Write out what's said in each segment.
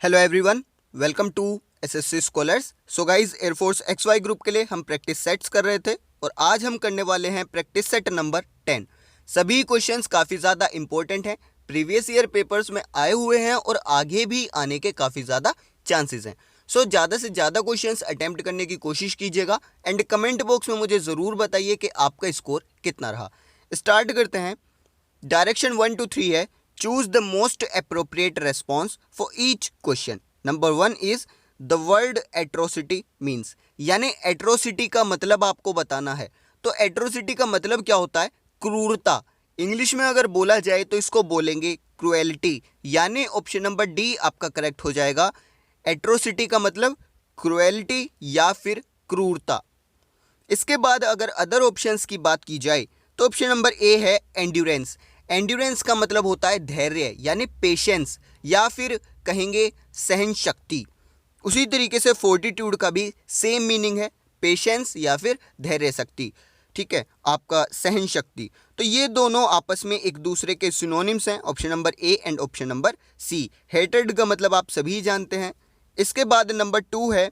Hello everyone, welcome to SSC scholars. So guys, air force XY group के लिए हम practice sets कर रहे थे और आज हम करने वाले हैं प्रैक्टिस सेट नंबर 10। सभी क्वेश्चंस काफ़ी ज़्यादा इंपॉर्टेंट हैं, प्रीवियस ईयर पेपर्स में आए हुए हैं और आगे भी आने के काफ़ी ज़्यादा चांसेस हैं। सो ज़्यादा से ज़्यादा क्वेश्चंस अटेम्प्ट करने की कोशिश कीजिएगा एंड कमेंट बॉक्स में मुझे ज़रूर बताइए कि आपका स्कोर कितना रहा। स्टार्ट करते हैं। डायरेक्शन 1 to 3 है, choose the most appropriate response for each question. Number 1 is the word atrocity means, यानी एट्रोसिटी का मतलब आपको बताना है। तो एट्रोसिटी का मतलब क्या होता है? क्रूरता। इंग्लिश में अगर बोला जाए तो इसको बोलेंगे क्रुएलिटी, यानी ऑप्शन नंबर डी आपका करेक्ट हो जाएगा। एट्रोसिटी का मतलब क्रुएलिटी या फिर क्रूरता। इसके बाद अगर अदर ऑप्शंस की बात की जाए तो ऑप्शन नंबर ए है एंड्योरेंस। एंड्योरेंस का मतलब होता है धैर्य यानी पेशेंस, या फिर कहेंगे सहन शक्ति। उसी तरीके से फोर्टिट्यूड का भी सेम मीनिंग है, पेशेंस या फिर धैर्य शक्ति। ठीक है, आपका सहन शक्ति। तो ये दोनों आपस में एक दूसरे के सिनोनिम्स हैं, option number A and option number C. Hated का मतलब आप सभी जानते हैं। इसके बाद नंबर 2 है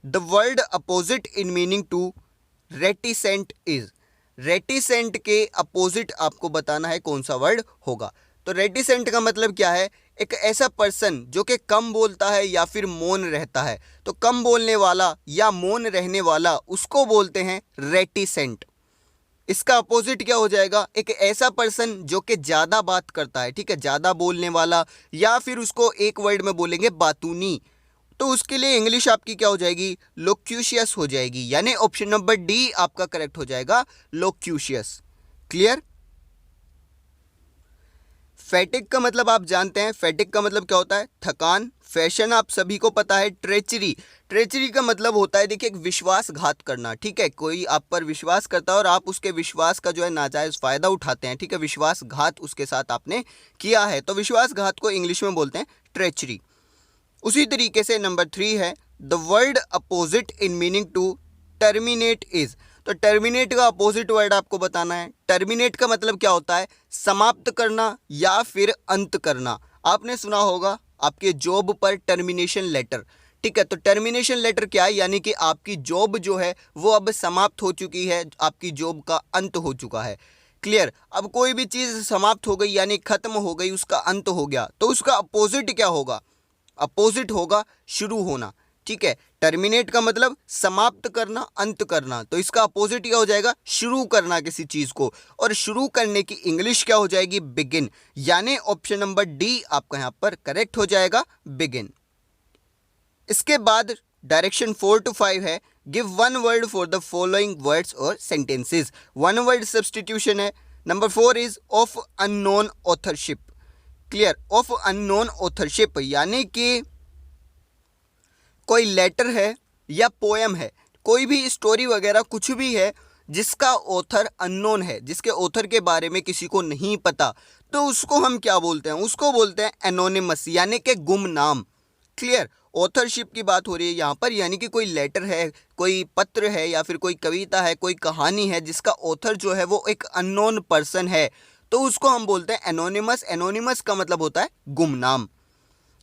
the word opposite in meaning to reticent is. Reticent के अपोजिट आपको बताना है कौन सा वर्ड होगा। तो रेटिसेंट का मतलब क्या है? एक ऐसा पर्सन जो कि कम बोलता है या फिर मौन रहता है। तो कम बोलने वाला या मौन रहने वाला, उसको बोलते हैं रेटिसेंट। इसका अपोजिट क्या हो जाएगा? एक ऐसा पर्सन जो कि ज़्यादा बात करता है, ठीक है, ज़्यादा बोलने वाला, या फिर उसको एक वर्ड में बोलेंगे बातूनी। तो उसके लिए इंग्लिश आपकी क्या हो जाएगी? लोक्यूशियस हो जाएगी, यानी ऑप्शन नंबर डी आपका करेक्ट हो जाएगा, लोक्यूशियस। क्लियर? फैटिक का मतलब आप जानते हैं, फैटिक का मतलब क्या होता है? थकान। फैशन आप सभी को पता है। ट्रेचरी, ट्रेचरी का मतलब होता है, देखिए, एक विश्वासघात करना। ठीक है, कोई आप पर विश्वास करता है और आप उसके विश्वास का जो है नाजायज फायदा उठाते हैं। ठीक है, विश्वासघात उसके साथ आपने किया है, तो विश्वासघात को इंग्लिश में बोलते हैं ट्रेचरी। उसी तरीके से नंबर 3 है the word opposite in meaning to terminate is. तो टर्मिनेट का अपोजिट वर्ड आपको बताना है। टर्मिनेट का मतलब क्या होता है? समाप्त करना या फिर अंत करना। आपने सुना होगा आपके जॉब पर टर्मिनेशन लेटर। ठीक है, तो टर्मिनेशन लेटर क्या है? यानी कि आपकी जॉब जो है वो अब समाप्त हो चुकी है, आपकी जॉब का अंत हो चुका है। क्लियर? अब कोई भी चीज़ समाप्त हो गई यानी खत्म हो गई, उसका अंत हो गया, तो उसका अपोजिट क्या होगा? अपोजिट होगा शुरू होना। ठीक है, टर्मिनेट का मतलब समाप्त करना, अंत करना, तो इसका अपोजिट क्या हो जाएगा? शुरू करना किसी चीज को, और शुरू करने की इंग्लिश क्या हो जाएगी? बिगिन, यानी ऑप्शन नंबर डी आपका यहां पर करेक्ट हो जाएगा, बिगिन। इसके बाद डायरेक्शन 4 to 5 है give one word for the following words और सेंटेंसेस। वन वर्ड सब्सटीट्यूशन है। Number 4 is of unknown authorship. Clear? Of unknown authorship यानी कि कोई लेटर है या पोएम है, कोई भी स्टोरी वगैरह कुछ भी है जिसका ऑथर अननोन है, जिसके ऑथर के बारे में किसी को नहीं पता, तो उसको हम क्या बोलते हैं? उसको बोलते हैं एनोनिमस, यानी कि गुमनाम। क्लियर? ऑथरशिप की बात हो रही है यहाँ पर, यानी कि कोई लेटर है, कोई पत्र है, या फिर कोई कविता है, कोई कहानी है जिसका ऑथर जो है वो एक अननोन पर्सन है, तो उसको हम बोलते हैं एनोनिमस। एनोनिमस का मतलब होता है गुमनाम।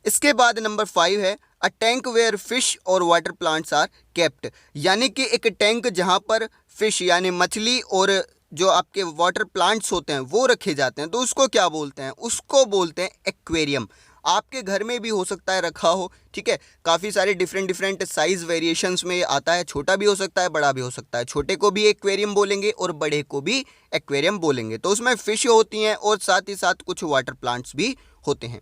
इसके बाद नंबर 5 है अ टैंक वेयर फिश और वाटर प्लांट्स आर केप्ट, यानी कि एक टैंक जहाँ पर फिश यानी मछली और जो आपके वाटर प्लांट्स होते हैं वो रखे जाते हैं, तो उसको क्या बोलते हैं? उसको बोलते हैं एक्वेरियम। आपके घर में भी हो सकता है रखा हो। ठीक है, काफ़ी सारे डिफरेंट साइज वेरिएशंस में आता है, छोटा भी हो सकता है, बड़ा भी हो सकता है। छोटे को भी एक्वेरियम बोलेंगे और बड़े को भी एक्वेरियम बोलेंगे। तो उसमें फिश होती हैं और साथ ही साथ कुछ वाटर प्लांट्स भी होते हैं।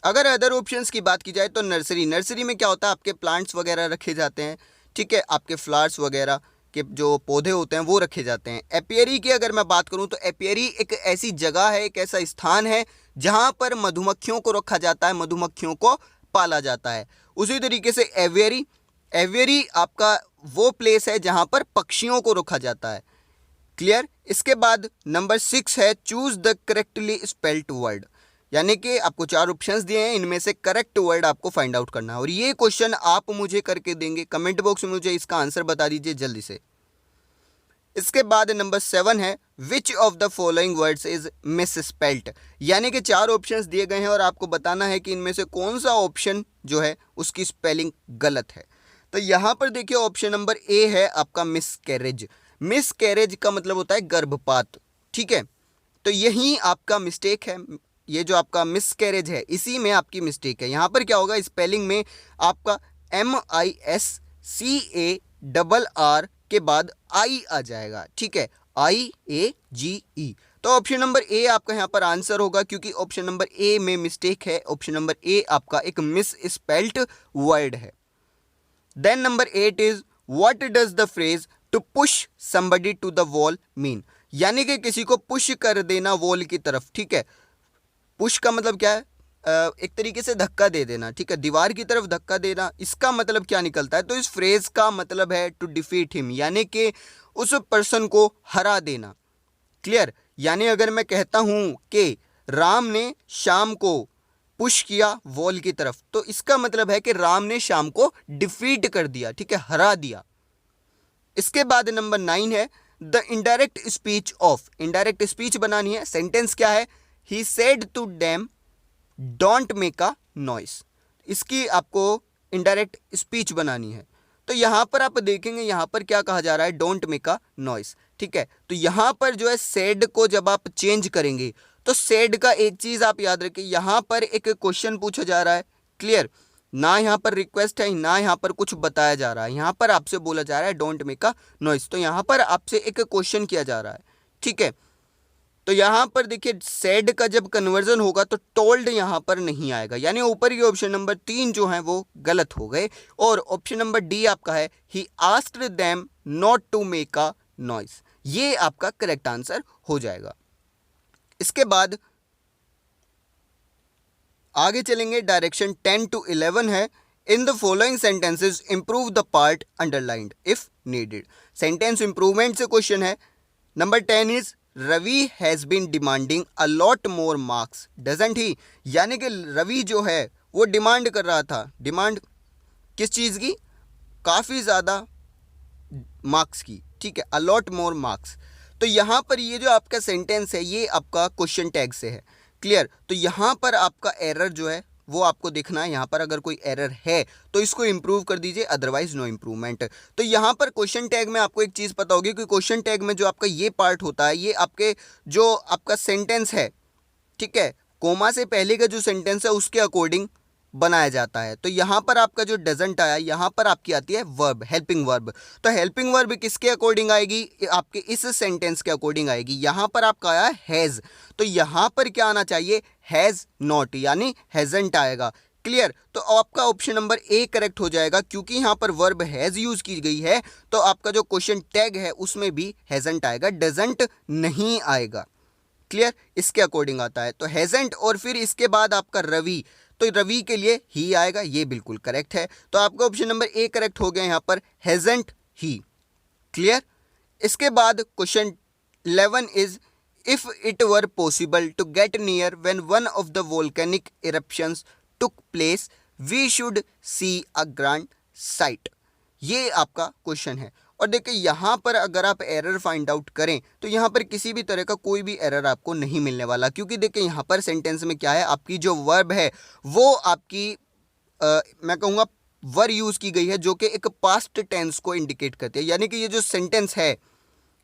अगर अदर ऑप्शंस की बात की जाए तो नर्सरी, नर्सरी में क्या होता है? आपके प्लांट्स वगैरह रखे जाते हैं। ठीक है, आपके फ्लावर्स वगैरह के जो पौधे होते हैं वो रखे जाते हैं। एपियरी की अगर मैं बात करूं तो एपियरी एक ऐसी जगह है, एक ऐसा स्थान है जहां पर मधुमक्खियों को रखा जाता है, मधुमक्खियों को पाला जाता है। उसी तरीके से एवियरी, एवियरी आपका वो प्लेस है जहां पर पक्षियों को रखा जाता है। क्लियर? इसके बाद नंबर 6 है choose the correctly spelled word, यानी कि आपको 4 ऑप्शंस दिए हैं, इनमें से करेक्ट वर्ड आपको फाइंड आउट करना है। और ये क्वेश्चन आप मुझे करके देंगे, कमेंट बॉक्स में मुझे इसका आंसर बता दीजिए जल्दी से। इसके बाद नंबर 7 है which of the following words is miss spelt, यानी कि 4 ऑप्शंस दिए गए हैं और आपको बताना है कि इनमें से कौन सा ऑप्शन जो है उसकी स्पेलिंग गलत है। तो यहाँ पर देखिए ऑप्शन नंबर ए है आपका मिसकैरेज। मिसकैरेज का मतलब होता है गर्भपात, ठीक है, तो यही आपका मिस्टेक है। ये जो आपका मिसकैरेज है इसी में आपकी मिस्टेक है। यहाँ पर क्या होगा, स्पेलिंग में आपका MISCARR के बाद आई आ जाएगा, ठीक है, IAGE। तो ऑप्शन नंबर ए आपका यहाँ पर आंसर होगा, क्योंकि ऑप्शन नंबर ए में मिस्टेक है। ऑप्शन नंबर ए आपका एक मिस स्पेल्ट वर्ड है। Then number 8 is what does the phrase to push somebody to the wall mean, यानी कि किसी को पुश कर देना वॉल की तरफ, ठीक है। पुश का मतलब क्या है, एक तरीके से धक्का दे देना, ठीक है, दीवार की तरफ धक्का देना। इसका मतलब क्या निकलता है, तो इस फ्रेज का मतलब है टू डिफीट हिम, यानी कि उस पर्सन को हरा देना। क्लियर, यानी अगर मैं कहता हूं कि राम ने शाम को पुश किया वॉल की तरफ, तो इसका मतलब है कि राम ने शाम को डिफीट कर दिया, ठीक है, हरा दिया। इसके बाद नंबर 9 है the indirect speech of, indirect speech बनानी है। सेंटेंस क्या है, he said to them don't make a noise, इसकी आपको इनडायरेक्ट स्पीच बनानी है। तो यहां पर आप देखेंगे यहां पर क्या कहा जा रहा है, डोंट मेक अ नॉइस, ठीक है। तो यहां पर जो है सेड को जब आप चेंज करेंगे तो सेड का एक चीज आप याद रखिए, यहां पर एक क्वेश्चन पूछा जा रहा है। क्लियर, ना यहाँ पर रिक्वेस्ट है, ना यहाँ पर कुछ बताया जा रहा है, यहाँ पर आपसे बोला जा रहा है डोंट मेक अ नॉइस, तो यहाँ पर आपसे एक क्वेश्चन किया जा रहा है, ठीक है। तो यहाँ पर देखिए सेड का जब कन्वर्जन होगा तो टोल्ड यहाँ पर नहीं आएगा, यानी ऊपर के ऑप्शन नंबर 3 जो है वो गलत हो गए। और ऑप्शन नंबर डी आपका है he asked them not to make a noise, ये आपका करेक्ट आंसर हो जाएगा। इसके बाद आगे चलेंगे, डायरेक्शन 10 to 11 है। In the following sentences improve the part underlined if needed, sentence improvement से क्वेश्चन है। Number 10 is Ravi has been demanding a lot more marks doesn't he, यानी कि रवि जो है वो डिमांड कर रहा था, डिमांड किस चीज़ की, काफ़ी ज़्यादा मार्क्स की, ठीक है, अ लॉट मोर मार्क्स। तो यहाँ पर ये जो आपका सेंटेंस है ये आपका क्वेश्चन टैग से है। क्लियर, तो यहाँ पर आपका एरर जो है वो आपको देखना है, यहाँ पर अगर कोई एरर है तो इसको इंप्रूव कर दीजिए, अदरवाइज नो इंप्रूवमेंट। तो यहाँ पर क्वेश्चन टैग में आपको एक चीज़ पता होगी कि क्वेश्चन टैग में जो आपका ये पार्ट होता है ये आपके जो आपका सेंटेंस है, ठीक है, कोमा से पहले का जो सेंटेंस है उसके अकॉर्डिंग बनाया जाता है। तो यहाँ पर आपका जो डजंट आया, यहाँ पर आपकी आती है वर्ब, हेल्पिंग वर्ब। तो हेल्पिंग वर्ब किसके अकॉर्डिंग आएगी, आपके इस सेंटेंस के अकॉर्डिंग आएगी। यहाँ पर आपका आया हैज़, तो यहाँ पर क्या आना चाहिए, हैज़ नॉट, यानी हैजंट आएगा। क्लियर, तो आपका ऑप्शन नंबर ए करेक्ट हो जाएगा, क्योंकि यहाँ पर वर्ब हैज़ यूज की गई है तो आपका जो क्वेश्चन टैग है उसमें भी हैजंट आएगा, डजंट नहीं आएगा। क्लियर, इसके अकॉर्डिंग आता है। तो हैजंट और फिर इसके बाद आपका रवि, तो रवि के लिए ही आएगा, ये बिल्कुल करेक्ट है। तो आपका ऑप्शन नंबर ए करेक्ट हो गया यहाँ पर, हैजंट ही। क्लियर, इसके बाद question 11 is if it were possible to get near when one of the volcanic eruptions took place we should see a grand sight, ये आपका क्वेश्चन है। और देखिए यहाँ पर अगर आप एरर फाइंड आउट करें तो यहाँ पर किसी भी तरह का कोई भी एरर आपको नहीं मिलने वाला, क्योंकि देखिए यहाँ पर सेंटेंस में क्या है, आपकी जो वर्ब है वो आपकी मैं कहूँगा वर्ब यूज़ की गई है जो कि एक पास्ट टेंस को इंडिकेट करती है, यानी कि ये जो सेंटेंस है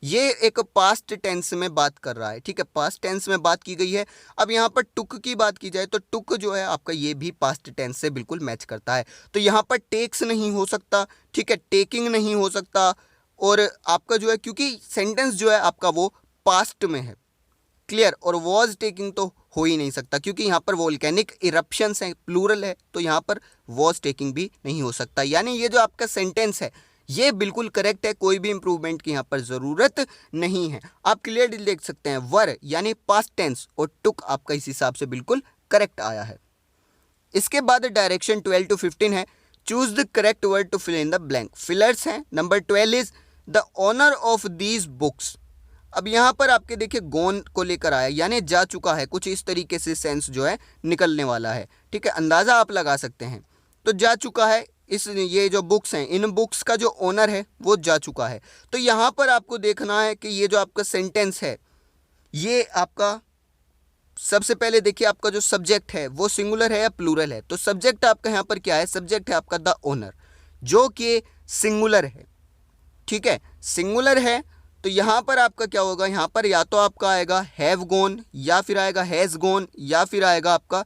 ये एक पास्ट टेंस में बात कर रहा है, ठीक है, पास्ट टेंस में बात की गई है। अब यहाँ पर टुक की बात की जाए तो टुक जो है आपका ये भी पास्ट टेंस से बिल्कुल मैच करता है। तो यहाँ पर टेक्स नहीं हो सकता, ठीक है, टेकिंग नहीं हो सकता, और आपका जो है क्योंकि सेंटेंस जो है आपका वो पास्ट में है। क्लियर, और वॉज टेकिंग तो हो ही नहीं सकता, क्योंकि यहाँ पर वोल्केनिक इरप्शंस हैं, प्लूरल है, तो यहाँ पर वॉज टेकिंग भी नहीं हो सकता। यानी ये जो आपका सेंटेंस है ये बिल्कुल करेक्ट है, कोई भी इंप्रूवमेंट की यहाँ पर ज़रूरत नहीं है। आप क्लियरली देख सकते हैं वर यानी पास्ट टेंस और टुक आपका इस हिसाब से बिल्कुल करेक्ट आया है। इसके बाद डायरेक्शन 12 to 15 है, choose the correct word to fill in the blank, fillers हैं। Number 12 is the honour of these books. अब यहाँ पर आपके देखिए गॉन को लेकर आया, यानी जा चुका है, कुछ इस तरीके से सेंस जो है निकलने वाला है, ठीक है, अंदाज़ा आप लगा सकते हैं। तो जा चुका है ये जो बुक्स हैं, इन बुक्स का जो ओनर है वो जा चुका है। तो यहाँ पर आपको देखना है कि ये जो आपका सेंटेंस है, ये आपका सबसे पहले देखिए आपका जो सब्जेक्ट है वो सिंगुलर है या प्लूरल है। तो सब्जेक्ट आपका यहाँ पर क्या है, सब्जेक्ट है आपका द ओनर, जो कि सिंगुलर है। ठीक है, सिंगुलर है। तो यहाँ पर आपका क्या होगा, यहाँ पर या तो आपका आएगा हैव गोन, या फिर आएगा हैज़ गोन, या फिर आएगा आपका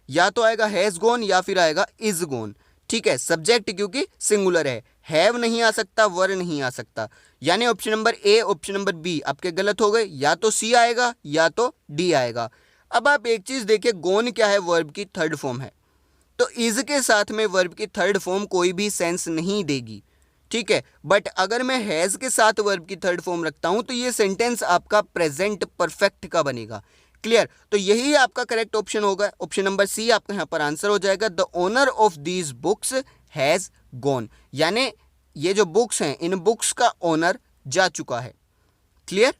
या तो आएगा हैज़ गोन या फिर आएगा इज गोन। ठीक है, सब्जेक्ट क्योंकि सिंगुलर है, हैव नहीं आ सकता, वर नहीं आ सकता, यानी option number A, option number B आपके गलत हो गए। या तो सी आएगा या तो डी आएगा। अब आप एक चीज देखिए, गोन क्या है, वर्ब की थर्ड फॉर्म है। तो इज के साथ में वर्ब की थर्ड फॉर्म कोई भी सेंस नहीं देगी। ठीक है, बट अगर मैं हैज के साथ वर्ब की थर्ड फॉर्म रखता हूं तो ये सेंटेंस आपका प्रेजेंट परफेक्ट का बनेगा। क्लियर, तो यही आपका करेक्ट ऑप्शन होगा, ऑप्शन नंबर सी आपका यहां पर आंसर हो जाएगा। The owner of these books has gone, यानी ये जो बुक्स हैं, इन बुक्स का ओनर जा चुका है। क्लियर।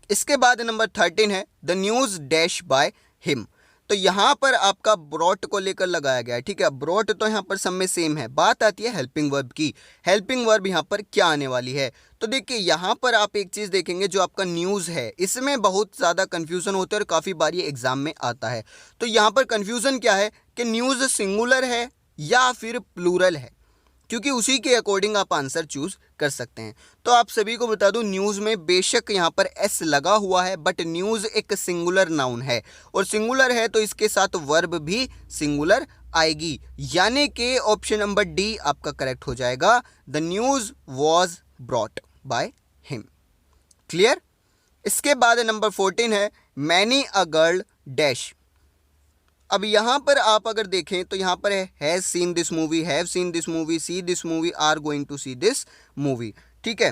इसके बाद नंबर 13 है the news dash by him. तो यहां पर आपका ब्रॉट को लेकर लगाया गया है। ठीक है, ब्रॉट तो यहां पर सब में सेम है। बात आती है हेल्पिंग वर्ब की। हेल्पिंग वर्ब यहां पर क्या आने वाली है, तो देखिए यहां पर आप एक चीज देखेंगे, जो आपका न्यूज है इसमें बहुत ज्यादा कंफ्यूजन होता है और काफी बार ये एग्जाम में आता है। तो यहां पर कंफ्यूजन क्या है कि न्यूज सिंगुलर है या फिर प्लूरल है, क्योंकि उसी के अकॉर्डिंग आप आंसर चूज कर सकते हैं। तो आप सभी को बता दूं, न्यूज़ में बेशक यहाँ पर एस लगा हुआ है, बट न्यूज़ एक सिंगुलर नाउन है, और सिंगुलर है तो इसके साथ वर्ब भी सिंगुलर आएगी, यानी कि ऑप्शन नंबर डी आपका करेक्ट हो जाएगा। The news was brought by him. Clear. इसके बाद नंबर 14 है मैनी अ गर्ल डैश। अब यहाँ पर आप अगर देखें तो यहाँ पर है has seen this movie, have seen this movie, see this movie, are going to see this movie. ठीक है,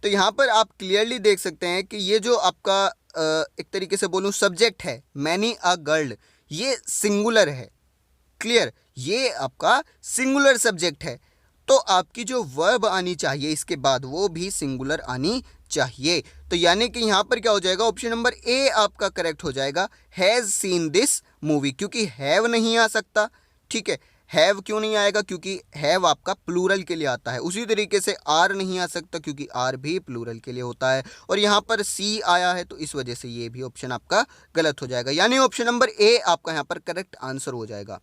तो यहाँ पर आप क्लियरली देख सकते हैं कि ये जो आपका एक तरीके से बोलूँ सब्जेक्ट है मैनी अ गर्ल, ये सिंगुलर है। क्लियर, ये आपका सिंगुलर सब्जेक्ट है, तो आपकी जो वर्ब आनी चाहिए इसके बाद वो भी सिंगुलर आनी चाहिए। तो यानी कि यहाँ पर क्या हो जाएगा, ऑप्शन नंबर ए आपका करेक्ट हो जाएगा, हैज़ सीन दिस मूवी, क्योंकि हैव नहीं आ सकता। ठीक है, हैव क्यों नहीं आएगा, क्योंकि हैव आपका प्लूरल के लिए आता है। उसी तरीके से आर नहीं आ सकता, क्योंकि आर भी प्लूरल के लिए होता है, और यहाँ पर सी आया है तो इस वजह से ये भी ऑप्शन आपका गलत हो जाएगा, यानी ऑप्शन नंबर ए आपका यहाँ पर करेक्ट आंसर हो जाएगा।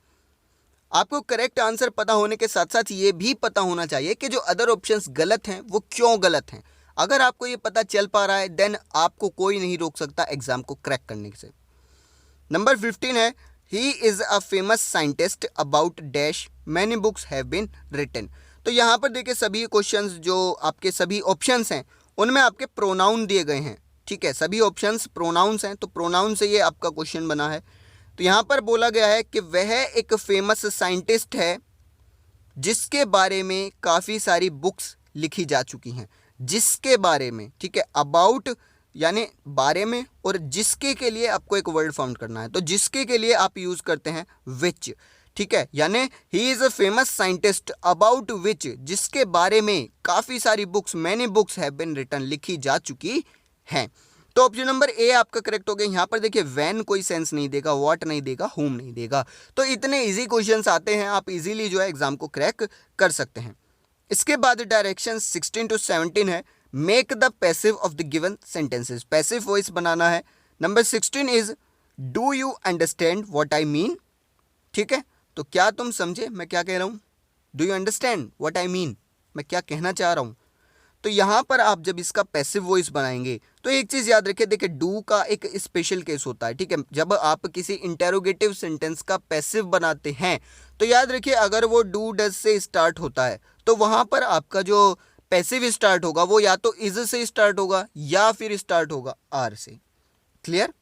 आपको करेक्ट आंसर पता होने के साथ साथ ये भी पता होना चाहिए कि जो अदर ऑप्शंस गलत हैं वो क्यों गलत हैं। अगर आपको ये पता चल पा रहा है देन आपको कोई नहीं रोक सकता एग्जाम को क्रैक करने से। नंबर 15 है he is a famous scientist about dash many books have been written. तो यहाँ पर देखिए सभी क्वेश्चंस जो आपके सभी ऑप्शंस हैं उनमें आपके प्रोनाउन दिए गए हैं। ठीक है, सभी ऑप्शंस प्रोनाउंस हैं, तो प्रोनाउन से ये आपका क्वेश्चन बना है। तो यहाँ पर बोला गया है कि वह एक फेमस साइंटिस्ट है जिसके बारे में काफ़ी सारी बुक्स लिखी जा चुकी हैं, जिसके बारे में। ठीक है, अबाउट यानी बारे में, और जिसके के लिए आपको एक वर्ड फाउंड करना है, तो जिसके के लिए आप यूज़ करते हैं विच। ठीक है, यानी he is a famous scientist about which, जिसके बारे में काफ़ी सारी books, many books have been written, लिखी जा चुकी हैं। तो ऑप्शन नंबर ए आपका करेक्ट हो गया। यहाँ पर देखिए वैन कोई सेंस नहीं देगा, व्हाट नहीं देगा, होम नहीं देगा। तो इतने इजी क्वेश्चंस आते हैं, आप इजीली जो है एग्जाम को क्रैक कर सकते हैं। इसके बाद डायरेक्शन 16 to 17 है make the passive of the given sentences. Passive voice बनाना है। Number 16 is do you understand what I mean. ठीक है, तो क्या तुम समझे मैं क्या कह रहा हूँ। Do you understand what I mean, मैं क्या कहना चाह रहा हूँ। तो यहाँ पर आप जब इसका पैसिव वॉइस बनाएंगे तो एक चीज़ याद रखिए, देखिए डू का एक स्पेशल केस होता है। ठीक है, जब आप किसी इंटेरोगेटिव सेंटेंस का पैसिव बनाते हैं तो याद रखिए अगर वो डू डज से स्टार्ट होता है तो वहाँ पर आपका जो पैसिव स्टार्ट होगा वो या तो इज से स्टार्ट होगा या फिर स्टार्ट होगा आर से। क्लियर।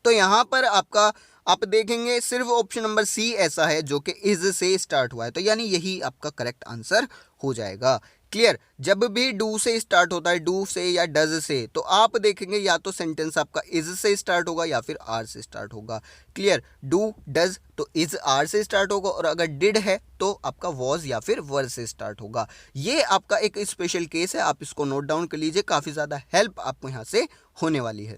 तो यहाँ पर आपका आप देखेंगे सिर्फ ऑप्शन नंबर सी ऐसा है जो कि इज से स्टार्ट हुआ है, तो यानी यही आपका करेक्ट आंसर हो जाएगा। क्लियर, जब भी डू से स्टार्ट होता है, डू से या डज से, तो आप देखेंगे या तो सेंटेंस आपका इज से स्टार्ट होगा या फिर आर से स्टार्ट होगा। क्लियर, डू डज तो इज आर से स्टार्ट होगा, और अगर डिड है तो आपका वॉज या फिर वर से स्टार्ट होगा। ये आपका एक स्पेशल केस है, आप इसको नोट डाउन कर लीजिए, काफ़ी ज़्यादा हेल्प आपको यहाँ से होने वाली है।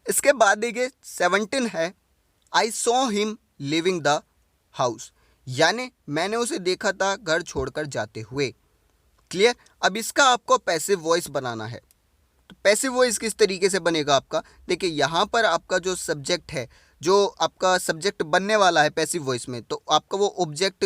इसके बाद देखिए 17 है I saw him living the house. यानी मैंने उसे देखा था घर छोड़कर जाते हुए। क्लियर। अब इसका आपको पैसिव वॉइस बनाना है। तो पैसिव वॉइस किस तरीके से बनेगा आपका, देखिए यहाँ पर आपका जो सब्जेक्ट है, जो आपका सब्जेक्ट बनने वाला है पैसिव वॉइस में, तो आपका वो ऑब्जेक्ट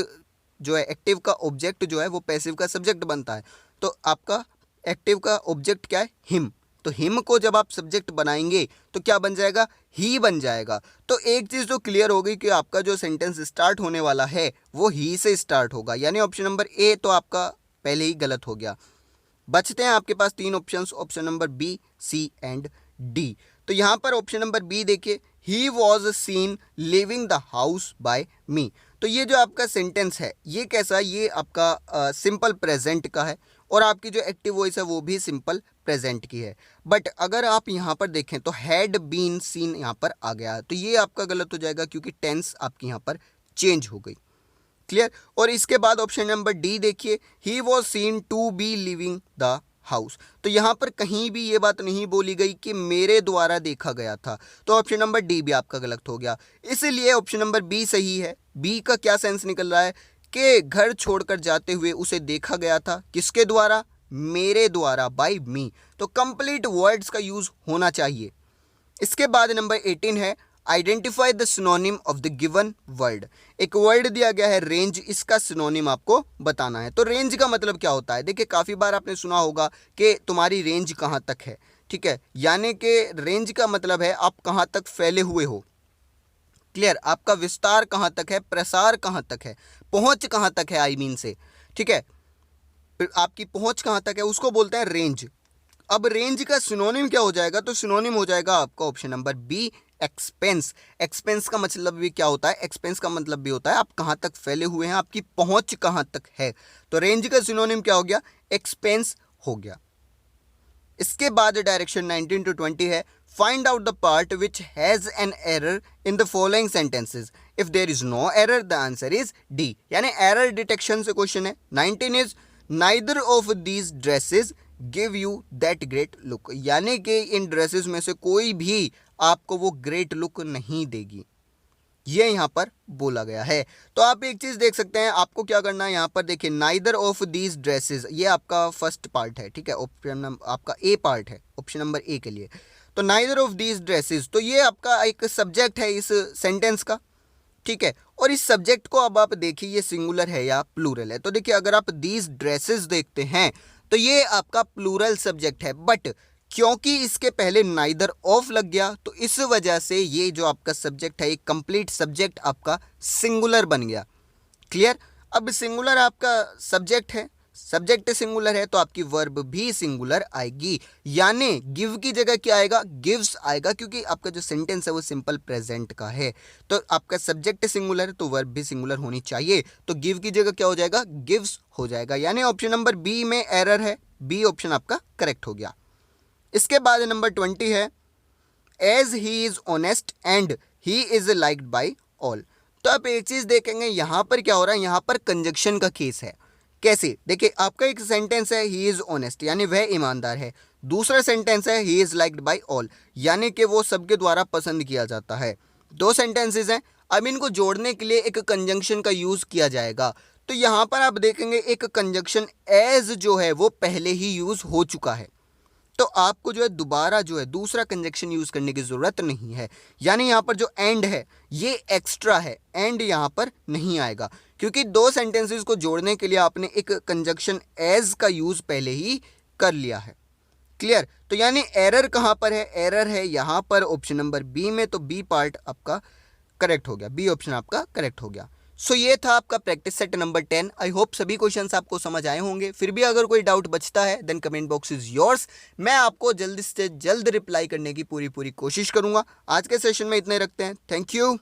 जो है, एक्टिव का ऑब्जेक्ट जो है वो पैसिव का सब्जेक्ट बनता है। तो आपका एक्टिव का ऑब्जेक्ट क्या है, हिम। तो हिम को जब आप सब्जेक्ट बनाएंगे तो क्या बन जाएगा, ही बन जाएगा। तो एक चीज़ तो क्लियर हो गई कि आपका जो सेंटेंस स्टार्ट होने वाला है वो ही से स्टार्ट होगा, यानी ऑप्शन नंबर ए तो आपका पहले ही गलत हो गया। बचते हैं आपके पास तीन options, option number B, C and D. तो यहाँ पर ऑप्शन नंबर बी देखिए, he was seen leaving the house by me. तो ये जो आपका सेंटेंस है ये कैसा, ये आपका सिंपल प्रेजेंट का है और आपकी जो एक्टिव वॉइस है वो भी सिंपल प्रेजेंट की है। बट अगर आप यहाँ पर देखें तो हैड बीन सीन यहाँ पर आ गया, तो ये आपका गलत हो जाएगा क्योंकि टेंस आपकी यहाँ पर चेंज हो गई। क्लियर। और इसके बाद ऑप्शन नंबर डी देखिए, he was seen to be leaving the house. तो यहाँ पर कहीं भी ये बात नहीं बोली गई कि मेरे द्वारा देखा गया था, तो ऑप्शन नंबर डी भी आपका गलत हो गया। इसलिए ऑप्शन नंबर बी सही है। बी का क्या सेंस निकल रहा है कि घर छोड़कर जाते हुए उसे देखा गया था, किसके द्वारा, मेरे द्वारा, बाय मी। तो कंप्लीट वर्ड्स का यूज होना चाहिए। इसके बाद नंबर 18 है, identify the synonym of the given word. एक वर्ड दिया गया है रेंज, इसका सिनोनिम आपको बताना है। तो रेंज का मतलब क्या होता है, देखिए काफ़ी बार आपने सुना होगा कि तुम्हारी रेंज कहाँ तक है, ठीक है, यानी कि रेंज का मतलब है आप कहाँ तक फैले हुए हो। क्लियर। आपका विस्तार कहाँ तक है, प्रसार कहाँ तक है, पहुँच कहाँ तक है, आई मीन से, ठीक है, आपकी पहुँच कहाँ तक है, उसको बोलते हैं रेंज। अब रेंज का सिनोनिम क्या हो जाएगा, तो सिनोनिम हो जाएगा आपका option number B, expense. Expense का मतलब भी क्या होता है, एक्सपेंस का मतलब भी होता है आप कहाँ तक फैले हुए हैं, आपकी पहुंच कहाँ तक है। तो रेंज का सिनोनिम क्या हो गया, एक्सपेंस हो गया। इसके बाद डायरेक्शन 19 to 20 है, find out the part which has an error in the following sentences, if there is no error the answer is D. यानी एरर डिटेक्शन से क्वेश्चन है। 19 is neither of these dresses give you that great look, यानी कि इन dresses में से कोई भी आपको वो ग्रेट लुक नहीं देगी, ये यहाँ पर बोला गया है। तो आप एक चीज़ देख सकते हैं, आपको क्या करना है, यहाँ पर देखिए नाइदर ऑफ दीज ड्रेसेस, ये आपका फर्स्ट पार्ट है, ठीक है, ऑप्शन आपका ए पार्ट है ऑप्शन नंबर ए के लिए। तो नाइदर ऑफ दीज ड्रेसेस, तो ये आपका एक सब्जेक्ट है इस सेंटेंस का, ठीक है। और इस सब्जेक्ट को अब आप देखिए ये सिंगुलर है या प्लूरल है। तो देखिए अगर आप दीज ड्रेसेस देखते हैं तो ये आपका प्लूरल सब्जेक्ट है, बट क्योंकि इसके पहले नाइदर ऑफ लग गया तो इस वजह से ये जो आपका सब्जेक्ट है, एक कंप्लीट सब्जेक्ट आपका सिंगुलर बन गया। क्लियर। अब सिंगुलर आपका सब्जेक्ट है, सब्जेक्ट सिंगुलर है तो आपकी वर्ब भी सिंगुलर आएगी, यानी गिव की जगह क्या आएगा, गिव्स आएगा, क्योंकि आपका जो सेंटेंस है वो सिंपल प्रेजेंट का है। तो आपका सब्जेक्ट सिंगुलर है तो वर्ब भी सिंगुलर होनी चाहिए, तो गिव की जगह क्या हो जाएगा, गिव्स हो जाएगा, यानी ऑप्शन नंबर बी में एरर है, बी ऑप्शन आपका करेक्ट हो गया। इसके बाद नंबर 20 है, as he is honest and he is liked by all. तो आप एक चीज देखेंगे यहाँ पर क्या हो रहा है, यहाँ पर कंजक्शन का केस है। कैसे, देखिए आपका एक सेंटेंस है ही इज ऑनेस्ट, यानी वह ईमानदार है। दूसरा सेंटेंस है he is liked by all, यानी कि वो सबके द्वारा पसंद किया जाता है। दो सेंटेंसेस हैं, अब इनको जोड़ने के लिए एक कंजंक्शन का यूज किया जाएगा। तो यहाँ पर आप देखेंगे एक कंजंक्शन एज जो है वो पहले ही यूज हो चुका है, तो आपको जो है दोबारा जो है दूसरा कंजक्शन यूज करने की जरूरत नहीं है। यानी यहाँ पर जो एंड है ये एक्स्ट्रा है, एंड यहाँ पर नहीं आएगा, क्योंकि दो सेंटेंसेस को जोड़ने के लिए आपने एक कंजक्शन एज का यूज पहले ही कर लिया है। क्लियर। तो यानी एरर कहाँ पर है, एरर है यहाँ पर ऑप्शन नंबर बी में, तो बी पार्ट आपका करेक्ट हो गया, बी ऑप्शन आपका करेक्ट हो गया। सो ये था आपका practice set number 10। I hope सभी क्वेश्चंस आपको समझ आए होंगे। फिर भी अगर कोई डाउट बचता है then comment box is yours, मैं आपको जल्द से जल्द रिप्लाई करने की पूरी कोशिश करूंगा। आज के सेशन में इतने रखते हैं। Thank you.